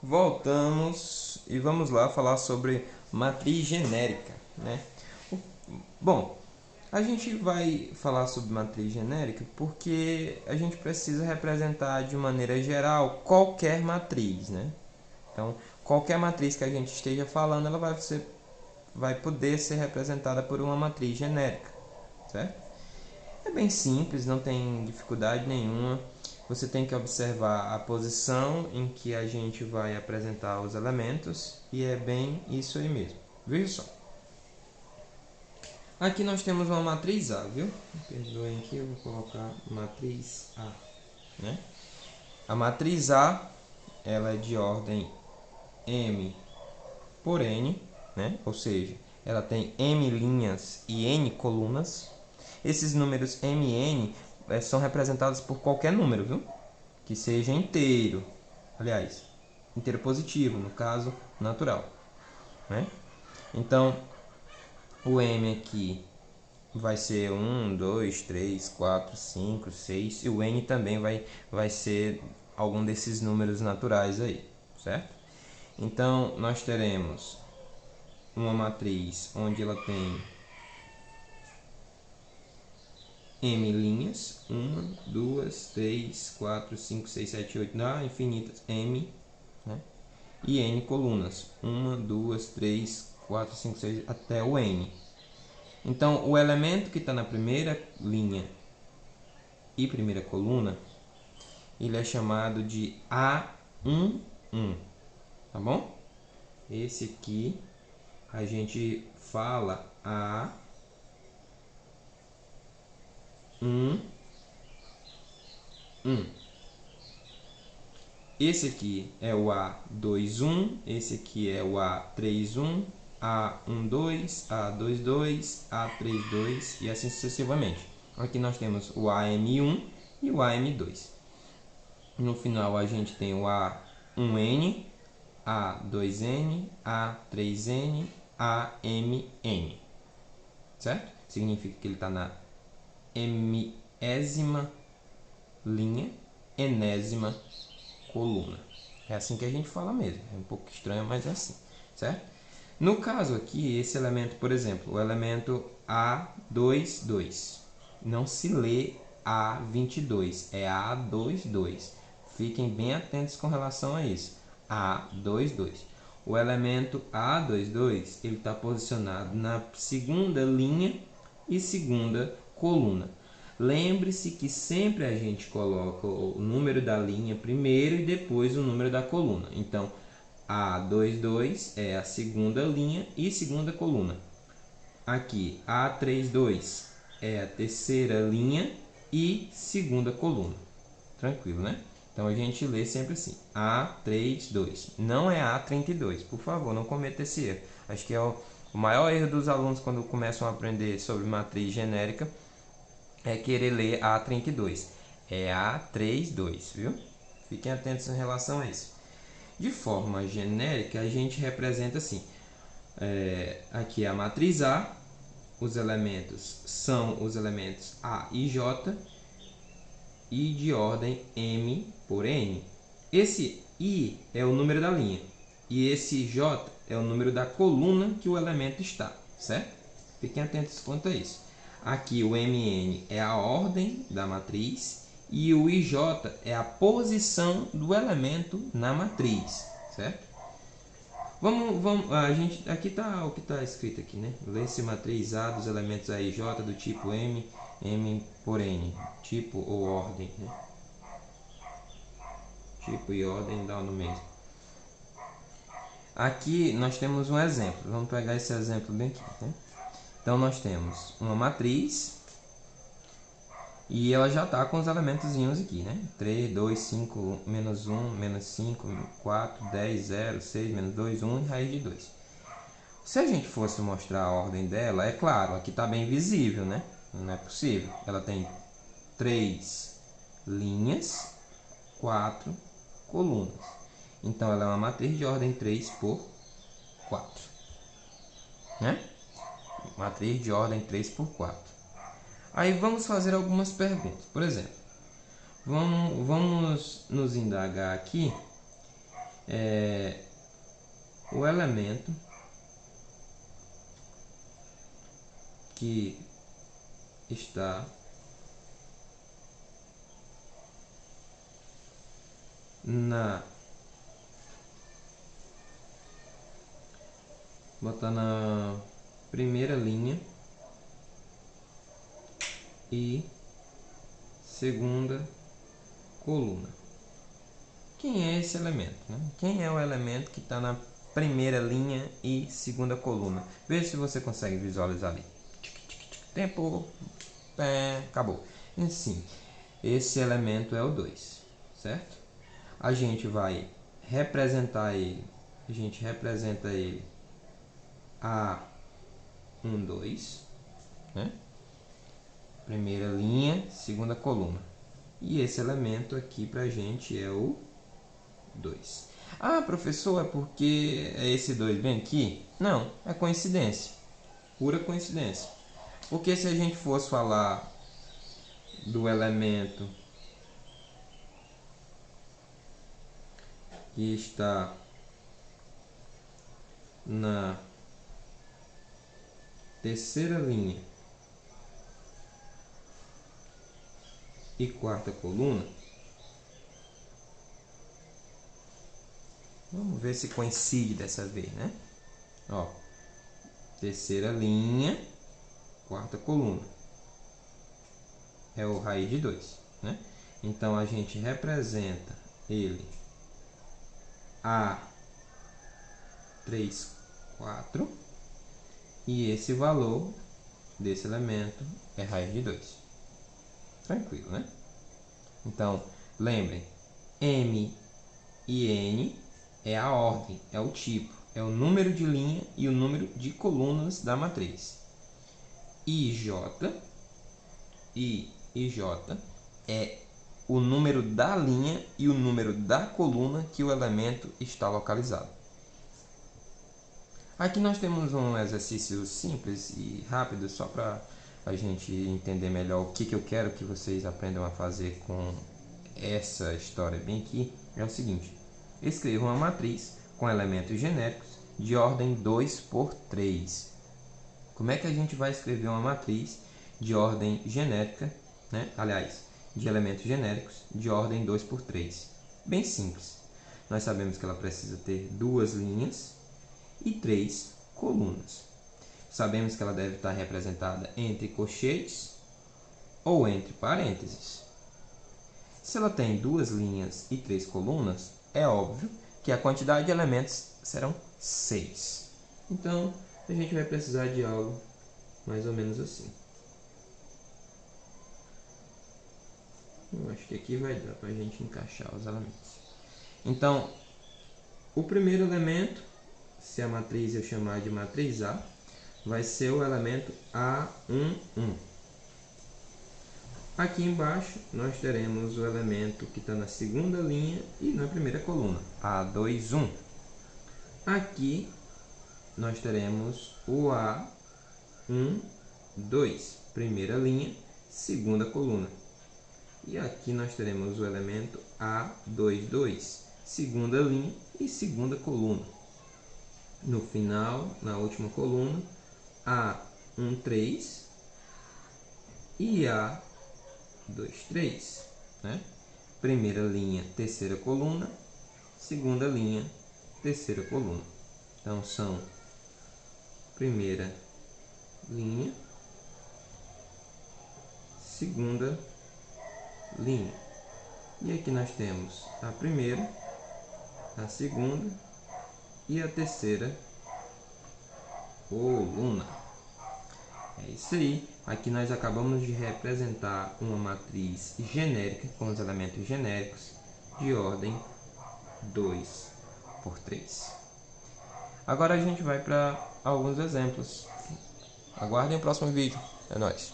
Voltamos e vamos lá falar sobre matriz genérica, né? Bom, a gente vai falar sobre matriz genérica porque a gente precisa representar de maneira geral qualquer matriz, né? Então, qualquer matriz que a gente esteja falando, ela vai poder ser representada por uma matriz genérica, certo? É bem simples, não tem dificuldade nenhuma. Você tem que observar a posição em que a gente vai apresentar os elementos e é bem isso aí mesmo. Veja só. Aqui nós temos uma matriz A, viu? Perdoem aqui, eu vou colocar matriz A, né? A matriz A, ela é de ordem M por N, né? Ou seja, ela tem M linhas e N colunas. Esses números M e N são representados por qualquer número, viu? Que seja inteiro. Aliás, inteiro positivo, no caso, natural, né? Então, o M aqui vai ser 1, 2, 3, 4, 5, 6. E o N também vai ser algum desses números naturais aí, certo? Então, nós teremos uma matriz onde ela tem M linhas, 1, 2, 3, 4, 5, 6, 7, 8, infinitas, M, né? E N colunas, 1, 2, 3, 4, 5, 6, até o N. Então, o elemento que está na primeira linha e primeira coluna, ele é chamado de A11, tá bom? Esse aqui a gente fala A11. Esse aqui é o A21, esse aqui é o A31, A12, A22, A32 e assim sucessivamente. Aqui nós temos o AM1 e o AM2. No final a gente tem o A1N, A2N, A3N, AMN. Certo? Significa que ele está na mésima linha, enésima coluna. É assim que a gente fala mesmo. É um pouco estranho, mas é assim, certo? No caso aqui, esse elemento, por exemplo, o elemento A22, não se lê A22, é A22. Fiquem bem atentos com relação a isso. A22. O elemento A22, ele está posicionado na segunda linha e segunda coluna. Lembre-se que sempre a gente coloca o número da linha primeiro e depois o número da coluna. Então, A22 é a segunda linha e segunda coluna. Aqui, A32 é a terceira linha e segunda coluna. Tranquilo, né? Então, a gente lê sempre assim, A32. Não é A32, por favor, não cometa esse erro. Acho que é o maior erro dos alunos quando começam a aprender sobre matriz genérica, é querer ler A32. É A32, viu? Fiquem atentos em relação a isso. De forma genérica, a gente representa assim. Aqui é a matriz A, os elementos são os elementos A e J, e de ordem M por N. Esse I é o número da linha, e esse J é o número da coluna que o elemento está, certo? Fiquem atentos quanto a isso. Aqui o MN é a ordem da matriz e o IJ é a posição do elemento na matriz, certo? A gente, aqui está o que está escrito aqui, né? Lê-se matriz A dos elementos A e J do tipo M, M por N, tipo ou ordem, né? Tipo e ordem dá no mesmo. Aqui nós temos um exemplo, vamos pegar esse exemplo bem aqui, né? Então nós temos uma matriz e ela já está com os elementos aqui, né? 3, 2, 5, menos 1, menos 5, 4, 10, 0, 6, menos 2, 1 e raiz de 2. Se a gente fosse mostrar a ordem dela, é claro, aqui está bem visível, né? Não é possível. Ela tem 3 linhas, 4 colunas. Então ela é uma matriz de ordem 3 por 4. Né? Matriz de ordem 3 por 4. Aí vamos fazer algumas perguntas. Por exemplo, vamos nos indagar aqui o elemento que está botar na primeira linha e segunda coluna. Quem é esse elemento, né? Quem é o elemento que está na primeira linha e segunda coluna? Veja se você consegue visualizar ali. Tempo. Acabou. E sim, esse elemento é o 2, certo? A gente vai representar ele. A gente representa ele A1, 2, né? Primeira linha, segunda coluna. E esse elemento aqui pra gente é o 2. Ah, professor, é porque é esse 2 bem aqui? Não, é coincidência. Pura coincidência. Porque se a gente fosse falar do elemento que está na terceira linha e quarta coluna, vamos ver se coincide dessa vez, né? Ó, terceira linha, quarta coluna. É o raiz de 2, né? Então, a gente representa ele A3, 4. E esse valor desse elemento é raiz de 2. Tranquilo, né? Então, lembrem, M e N é a ordem, é o tipo, é o número de linha e o número de colunas da matriz. I e J é o número da linha e o número da coluna que o elemento está localizado. Aqui nós temos um exercício simples e rápido, só para a gente entender melhor o que eu quero que vocês aprendam a fazer com essa história bem aqui. É o seguinte: escreva uma matriz com elementos genéricos de ordem 2 por 3. Como é que a gente vai escrever uma matriz de ordem genérica, né? Aliás, de elementos genéricos de ordem 2 por 3? Bem simples. Nós sabemos que ela precisa ter duas linhas e 3 colunas. Sabemos que ela deve estar representada entre colchetes ou entre parênteses. Se ela tem duas linhas e 3 colunas, é óbvio que a quantidade de elementos serão 6. Então, a gente vai precisar de algo mais ou menos assim. Eu acho que aqui vai dar para a gente encaixar os elementos. Então, o primeiro elemento, se a matriz eu chamar de matriz A, vai ser o elemento A11. Aqui embaixo nós teremos o elemento que está na segunda linha e na primeira coluna, A21. Aqui nós teremos o A12, primeira linha, segunda coluna. E aqui nós teremos o elemento A22, segunda linha e segunda coluna. No final, na última coluna, A13 e A23, né? Primeira linha, terceira coluna, segunda linha, terceira coluna. Então, são primeira linha, segunda linha. E aqui nós temos a primeira, a segunda e a terceira coluna. É isso aí. Aqui nós acabamos de representar uma matriz genérica com os elementos genéricos de ordem 2 por 3. Agora a gente vai para alguns exemplos. Aguardem o próximo vídeo. É nóis!